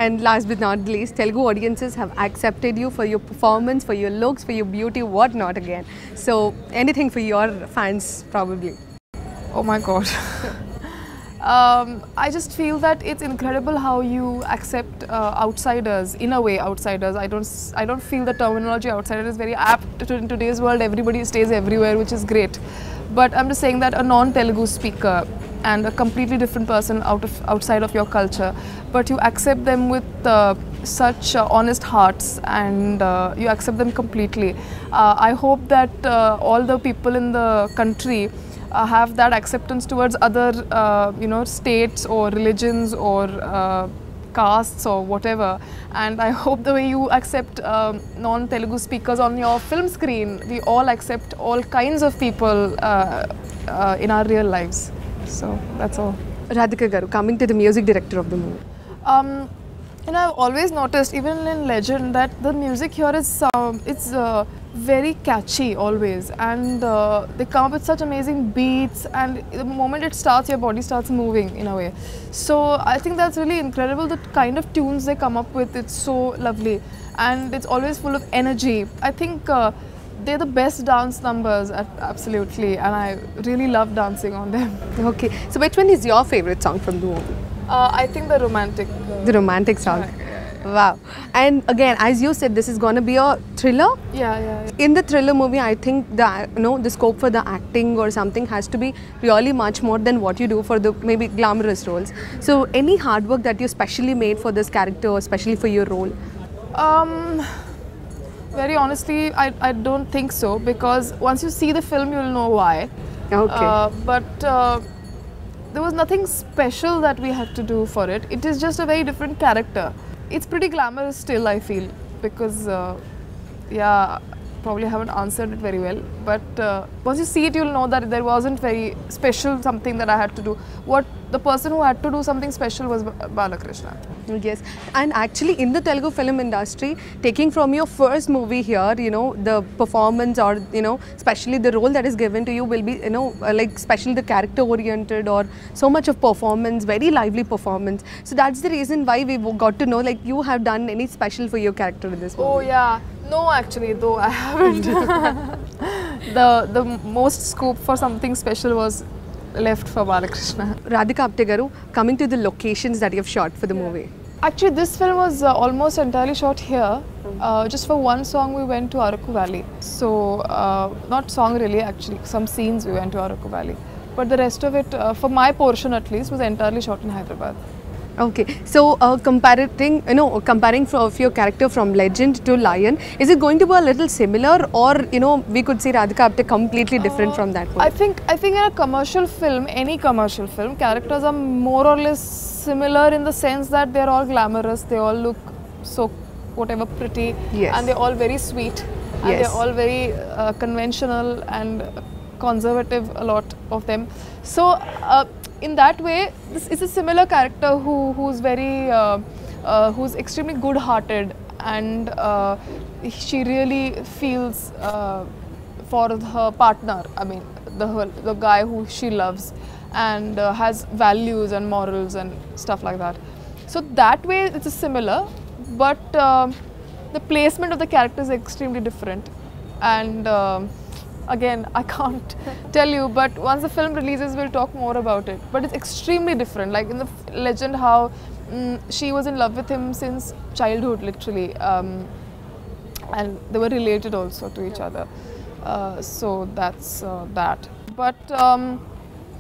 And last but not least, Telugu audiences have accepted you for your performance, for your looks, for your beauty, what not again. So anything for your fans probably. Oh my God. I just feel that it's incredible how you accept outsiders, in a way outsiders. I don't feel the terminology outsider is very apt in today's world. Everybody stays everywhere, which is great. But I'm just saying that a non-Telugu speaker and a completely different person outside of your culture, but you accept them with such honest hearts, and you accept them completely. I hope that all the people in the country have that acceptance towards other states or religions or castes or whatever, and I hope the way you accept non-Telugu speakers on your film screen, we all accept all kinds of people in our real lives. So that's all. Radhika garu, coming to the music director of the movie. I've always noticed, even in Legend, that the music here is very catchy always, and they come up with such amazing beats, and the moment it starts, your body starts moving in a way. So I think that's really incredible, the kind of tunes they come up with. It's so lovely, and it's always full of energy. I think they're the best dance numbers, absolutely, and I really love dancing on them. Okay, so which one is your favorite song from the movie? I think the romantic. The romantic song. Wow. And again, as you said, this is going to be a thriller. Yeah. In the thriller movie, I think the scope for the acting or something has to be really much more than what you do for the maybe glamorous roles. So any hard work that you specially made for this character, or especially for your role? Very honestly, I don't think so, because once you see the film, you'll know why. Okay. But there was nothing special that we had to do for it. It is just a very different character. It's pretty glamorous still, I feel, because probably haven't answered it very well. But once you see it, you'll know that there wasn't very special something that I had to do. What the person who had to do something special was Balakrishna. Yes, and actually in the Telugu film industry, taking from your first movie here, the performance, or especially the role that is given to you will be, like especially the character oriented, or so much of performance, very lively performance. So that's the reason why we got to know, like, you have done any special for your character in this movie. Oh yeah, no, actually, though I haven't. the most scope for something special was left for Balakrishna. Radhika Apte garu, coming to the locations that you have shot for the movie. Actually, this film was almost entirely shot here. Just for one song, we went to Araku Valley. So, not song really, actually, some scenes we went to Araku Valley. But the rest of it, for my portion at least, was entirely shot in Hyderabad. Okay, so comparing of your character from Legend to Lion, is it going to be a little similar, or we could see Radhika Apte completely different from that point? I think in a commercial film, any commercial film, characters are more or less similar in the sense that they're all glamorous, they all look so whatever pretty, yes, and they're all very sweet, and yes, they're all very conventional and conservative, a lot of them. So in that way, this is a similar character who's extremely good-hearted, and she really feels for her partner. I mean, the guy who she loves, and has values and morals and stuff like that. So that way, it's similar, but the placement of the character is extremely different, and again, I can't tell you, but once the film releases, we'll talk more about it. But it's extremely different. Like in the Legend, how she was in love with him since childhood, literally, and they were related also to each other. So that's that. But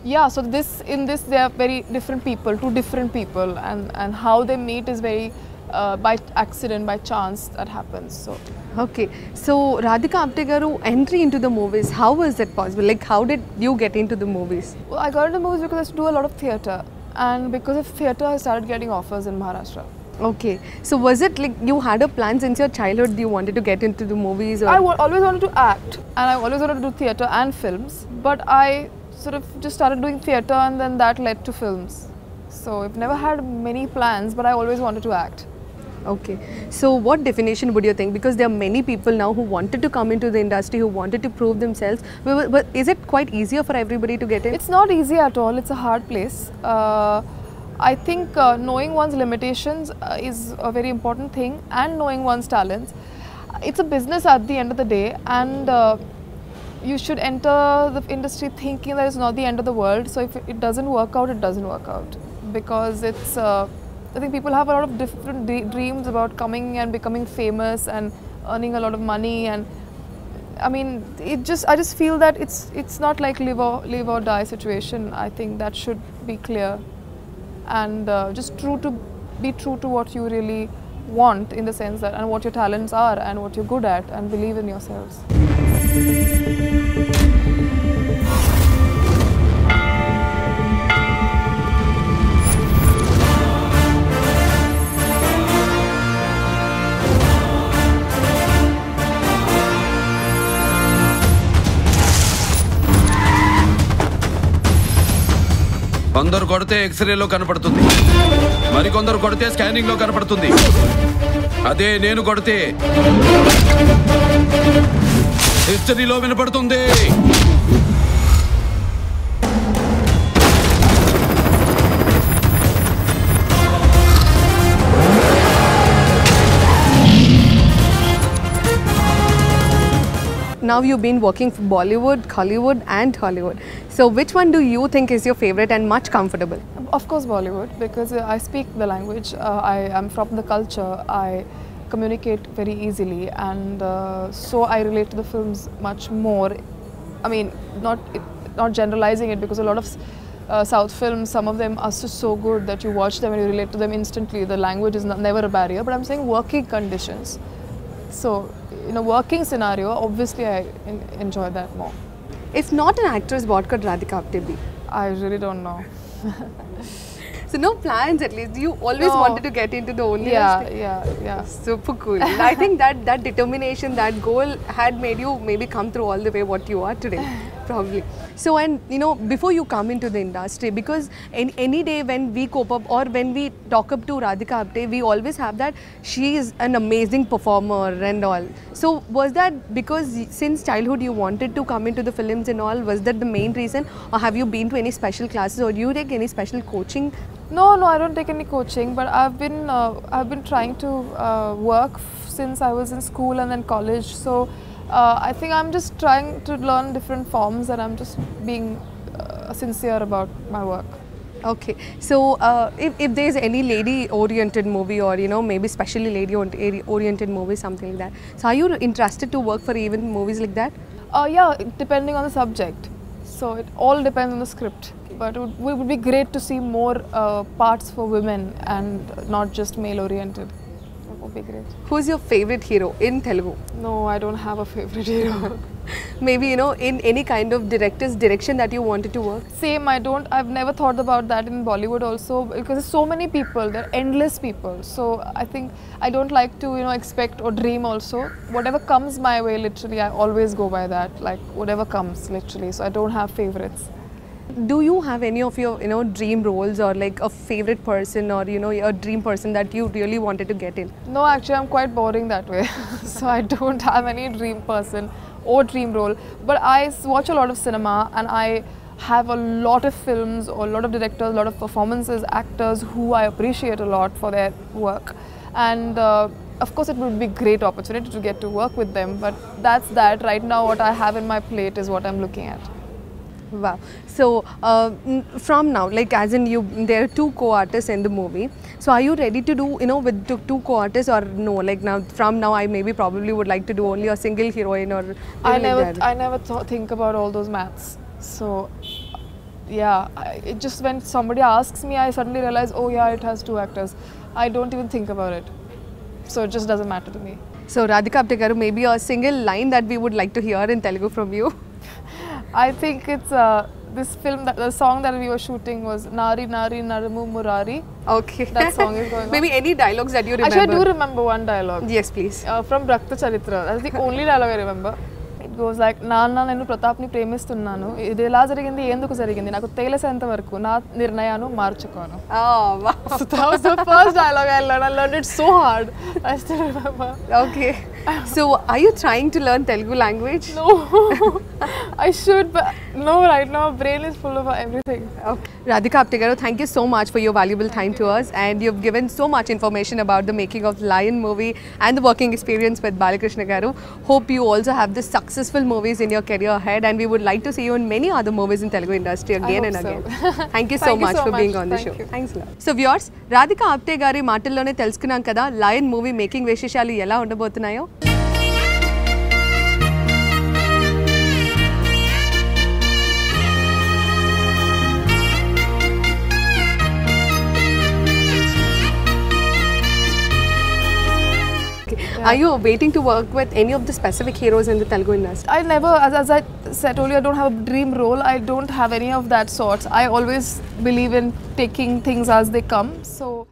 yeah, so in this they are very different people, two different people, and how they meet is very by accident, by chance that happens. So. Okay, so Radhika Apte garu, entry into the movies, how was that possible? Like, how did you get into the movies? Well, I got into the movies because I used to do a lot of theatre, and because of theatre, I started getting offers in Maharashtra. Okay, so was it like you had a plan since your childhood? You wanted to get into the movies? Or? I always wanted to act, and I always wanted to do theatre and films, but I sort of just started doing theatre, and then that led to films. So I've never had many plans, but I always wanted to act. Okay, so what definition would you think? Because there are many people now who wanted to come into the industry, who wanted to prove themselves. But is it quite easier for everybody to get in? It's not easy at all. It's a hard place. I think knowing one's limitations is a very important thing, and knowing one's talents. It's a business at the end of the day, and you should enter the industry thinking that it's not the end of the world. So if it doesn't work out, it doesn't work out, because it's I think people have a lot of different dreams about coming and becoming famous and earning a lot of money, and I mean, I just feel that it's not like live or die situation. I think that should be clear, and just be true to what you really want, in the sense that, and what your talents are and what you're good at, and believe in yourselves. కొందరు కొడితే ఎక్స్రేలో కనపడుతుంది, మరికొందరు కొడితే scanning లో కనపడుతుంది. అదే నేను కొడితే హిస్టరీలో వినపడుతుంది. Now you've been working for Bollywood, Hollywood and Hollywood. So which one do you think is your favorite and much comfortable? Of course Bollywood, because I speak the language, I am from the culture, I communicate very easily, and so I relate to the films much more. I mean, not generalizing it, because a lot of South films, some of them are so good that you watch them and you relate to them instantly. The language is never a barrier, but I'm saying working conditions. So in a working scenario, obviously I enjoy that more. If not an actress, what could Radhika Apte be? I really don't know. So no plans at least. You always wanted to get into the only industry. Yeah. Super cool. I think that determination, that goal had made you maybe come through all the way what you are today, probably. So, and you know, before you come into the industry, because any day when we cope up or when we talk up to Radhika Apte, we always have that she is an amazing performer and all. So was that because since childhood you wanted to come into the films and all, was that the main reason, or have you been to any special classes, or do you take any special coaching? No, I don't take any coaching, but I've been trying to work since I was in school and then college. So I think I'm just trying to learn different forms, and I'm just being sincere about my work. Okay, so if there's any lady-oriented movie, or you know, maybe especially lady-oriented movie, something like that, so are you interested to work for even movies like that? Yeah, depending on the subject. So it all depends on the script. But it would be great to see more parts for women and not just male-oriented. That would be great. Who's your favorite hero in Telugu? No, I don't have a favorite hero. Maybe, you know, in any kind of director's direction that you wanted to work? Same, I've never thought about that in Bollywood also, because there's so many people, there are endless people. So I think I don't like to, you know, expect or dream also. Whatever comes my way, literally, I always go by that, like whatever comes, literally. So I don't have favorites. Do you have any of your, you know, dream roles, or like a favorite person, or you know, a dream person that you really wanted to get in? No, actually I'm quite boring that way. So I don't have any dream person or dream role. But I watch a lot of cinema, and I have a lot of films, or a lot of directors, a lot of performances, actors who I appreciate a lot for their work. And of course it would be a great opportunity to get to work with them, but that's that. Right now what I have in my plate is what I'm looking at. Wow. So from now, like as in there are two co-artists in the movie. So are you ready to do, you know, with two co-artists, or no? Like now, from now, I probably would like to do only a single heroine, or I never think about all those maths. So yeah, it just, when somebody asks me, I suddenly realize, oh yeah, it has two actors. I don't even think about it. So it just doesn't matter to me. So Radhika Apte garu, maybe a single line that we would like to hear in Telugu from you. I think it's this film, the song that we were shooting was Nari Nari Naramu Murari. Okay. That song is going on. Maybe any dialogues that you remember? Actually, I do remember one dialogue. Yes, please. From Rachcha Charitra. That's the only dialogue I remember. It goes like, Nana nenu Pratapni premistunnanu. Idi ela jarigindi enduku jarigindi naku telesenta varaku na nirnayanu marchukonu. Oh, wow. So that was the first dialogue I learned. I learned it so hard. I still remember. Okay. So, are you trying to learn Telugu language? No, I should, but no, right now brain is full of everything. Okay. Radhika Apte garu, thank you so much for your valuable time to us, and you've given so much information about the making of Lion movie and the working experience with Balakrishna garu. Hope you also have the successful movies in your career ahead, and we would like to see you in many other movies in Telugu industry again and again. Thank you so much for being on the show. Thanks a lot. So viewers, Radhika Apte gari మాటల్లోనే తెలుసుకున్నాం కదా lion movie making విశేషాలు ఎలా ఉండబోతున్నాయో. Are you waiting to work with any of the specific heroes in the Telugu industry? I never, as I said earlier, I don't have a dream role. I don't have any of that sorts. I always believe in taking things as they come. So.